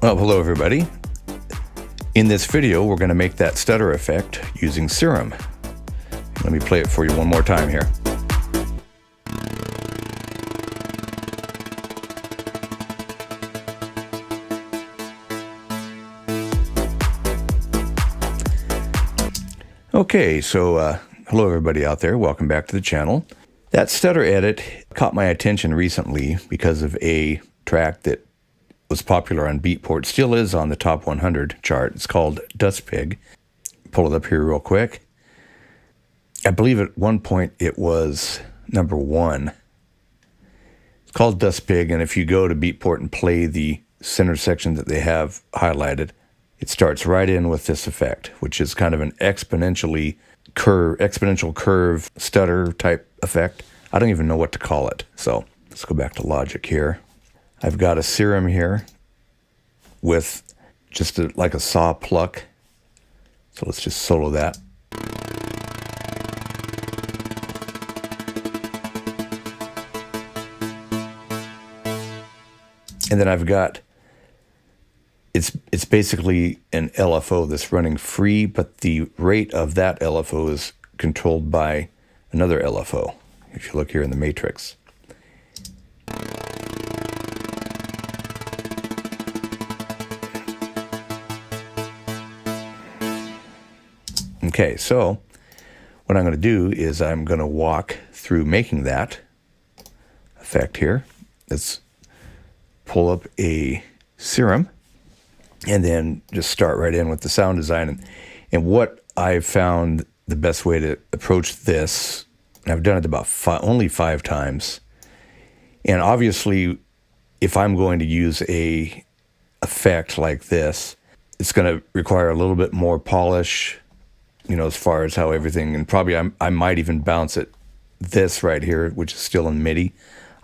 Well, hello everybody. In this video, we're going to make that stutter effect using Serum. Let me play it for you one more time here. Okay, so hello everybody out there. Welcome back to the channel. That stutter edit caught my attention recently because of a track that was popular on Beatport, still is on the top 100 chart. It's called Dustpig. Pull it up here real quick. I believe at one point it was number 1. It's called Dustpig, and if you go to Beatport and play the center section that they have highlighted, it starts right in with this effect, which is kind of an exponential curve stutter type effect. I don't even know what to call it. So let's go back to Logic here. I've got a Serum here with just like a saw pluck. So let's just solo that. And then I've got, it's basically an LFO that's running free, but the rate of that LFO is controlled by another LFO. If you look here in the matrix. Okay, so what I'm going to do is I'm going to walk through making that effect here. Let's pull up a Serum and then just start right in with the sound design. And what I've found the best way to approach this, and I've done it about only 5 times. And obviously, if I'm going to use a effect like this, it's going to require a little bit more polish, you know, as far as how everything, and probably I might even bounce it, this right here, which is still in MIDI,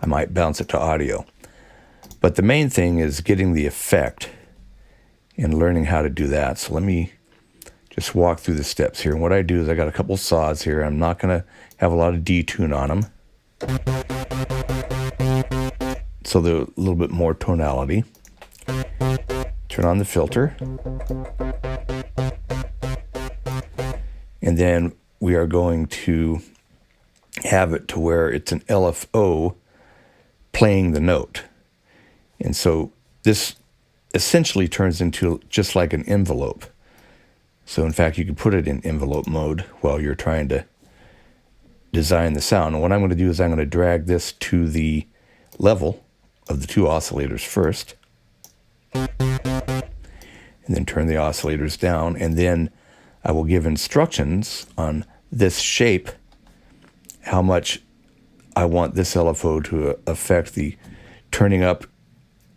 I might bounce it to audio. But the main thing is getting the effect and learning how to do that. So let me just walk through the steps here. And what I do is I got a couple saws here. I'm not going to have a lot of detune on them, so they're a little bit more tonality. Turn on the filter. And then we are going to have it to where it's an LFO playing the note. And so this essentially turns into just like an envelope. So in fact, you can put it in envelope mode while you're trying to design the sound. And what I'm going to do is I'm going to drag this to the level of the 2 oscillators first. And then turn the oscillators down. And then I will give instructions on this shape, how much I want this LFO to affect the turning up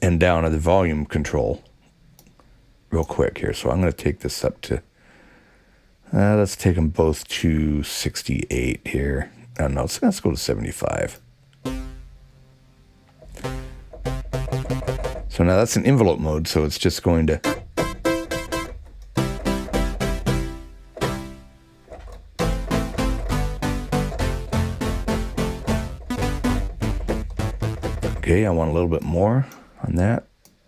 and down of the volume control real quick here. So I'm going to take this up to, let's take them both to 68 here. I don't know, let's go to 75. So now that's an envelope mode, so it's just going to, okay, I want a little bit more on that.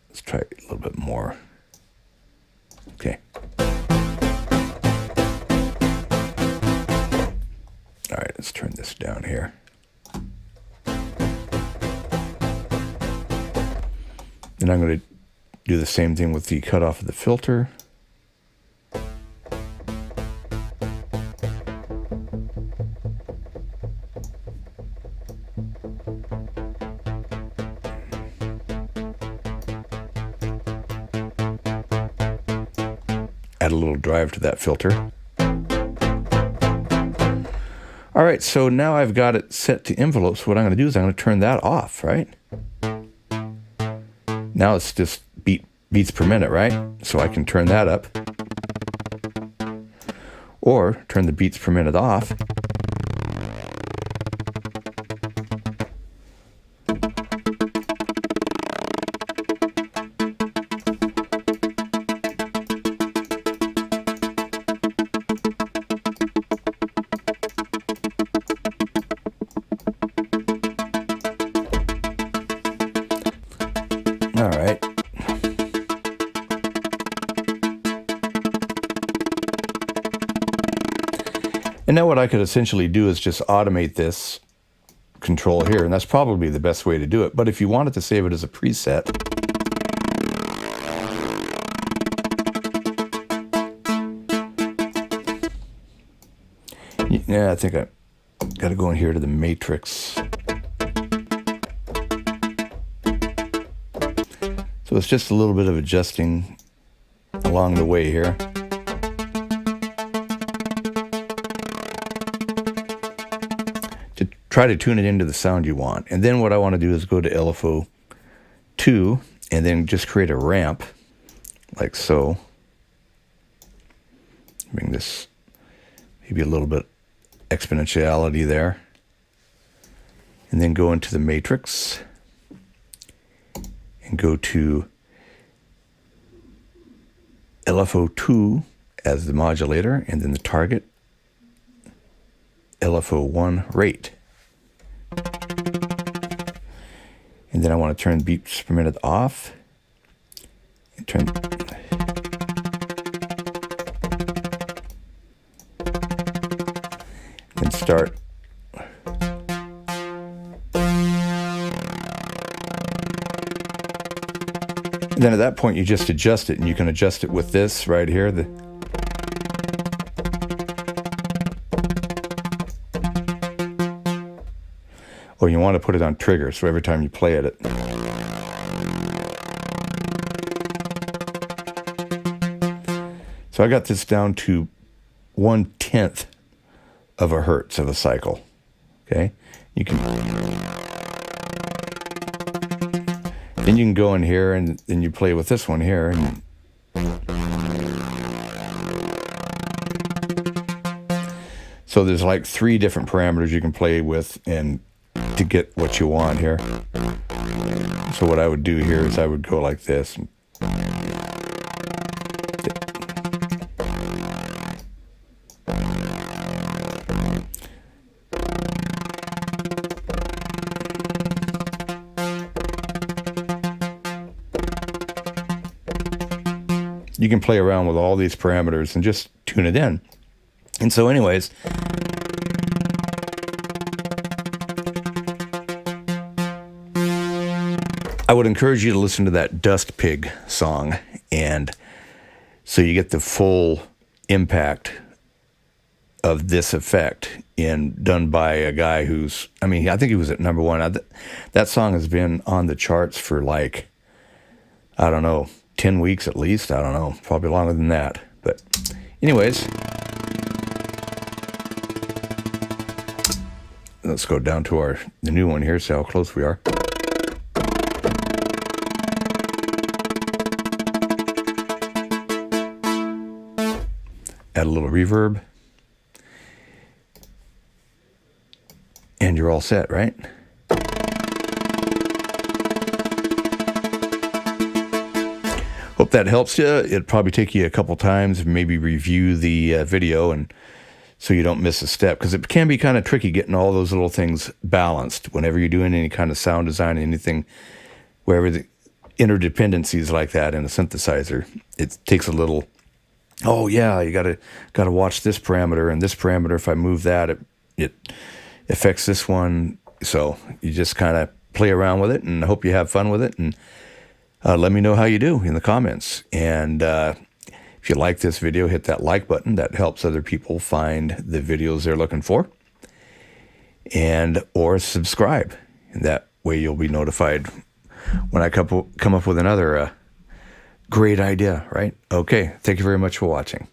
Let's try a little bit more. Okay. All right, let's turn this down here. Then I'm going to do the same thing with the cutoff of the filter. Add a little drive to that filter. All right, so now I've got it set to envelope. So what I'm going to do is I'm going to turn that off, right? Now it's just beats per minute, right? So I can turn that up. Or turn the beats per minute off. All right. And now what I could essentially do is just automate this control here, and that's probably the best way to do it. But if you wanted to save it as a preset, yeah, I think I got to go in here to the matrix. So it's just a little bit of adjusting along the way here. To try to tune it into the sound you want. And then what I want to do is go to LFO 2 and then just create a ramp like so. Bring this maybe a little bit exponentiality there. And then go into the matrix and go to LFO 2 as the modulator, and then the target LFO 1 rate. And then I want to turn beats per minute off and turn and start. And then at that point you just adjust it, and you can adjust it with this right here. Or you want to put it on trigger, so every time you play it, So I got this down to 1/10 of a hertz of a cycle. Okay, you can. Then you can go in here and then you play with this one here. And so there's like 3 different parameters you can play with and to get what you want here. So what I would do here is I would go like this. You can play around with all these parameters and just tune it in. And so anyways, I would encourage you to listen to that Dustpig song, and so you get the full impact of this effect done by a guy who's, I mean, I think he was at #1. That song has been on the charts for like, I don't know, 10 weeks at least. I don't know, probably longer than that. But anyways, let's go down to the new one here, see how close we are. Add a little reverb. And you're all set, right? Hope that helps you. It'll probably take you a couple times, maybe review the video, and so you don't miss a step, because it can be kind of tricky getting all those little things balanced whenever you're doing any kind of sound design, anything, wherever the interdependencies like that in a synthesizer. It takes a little, oh yeah, you gotta watch this parameter and this parameter. If I move that, it affects this one. So you just kind of play around with it, and I hope you have fun with it. And let me know how you do in the comments. And if you like this video, hit that like button. That helps other people find the videos they're looking for. Or subscribe. And that way you'll be notified when I come up with another great idea, right? Okay, thank you very much for watching.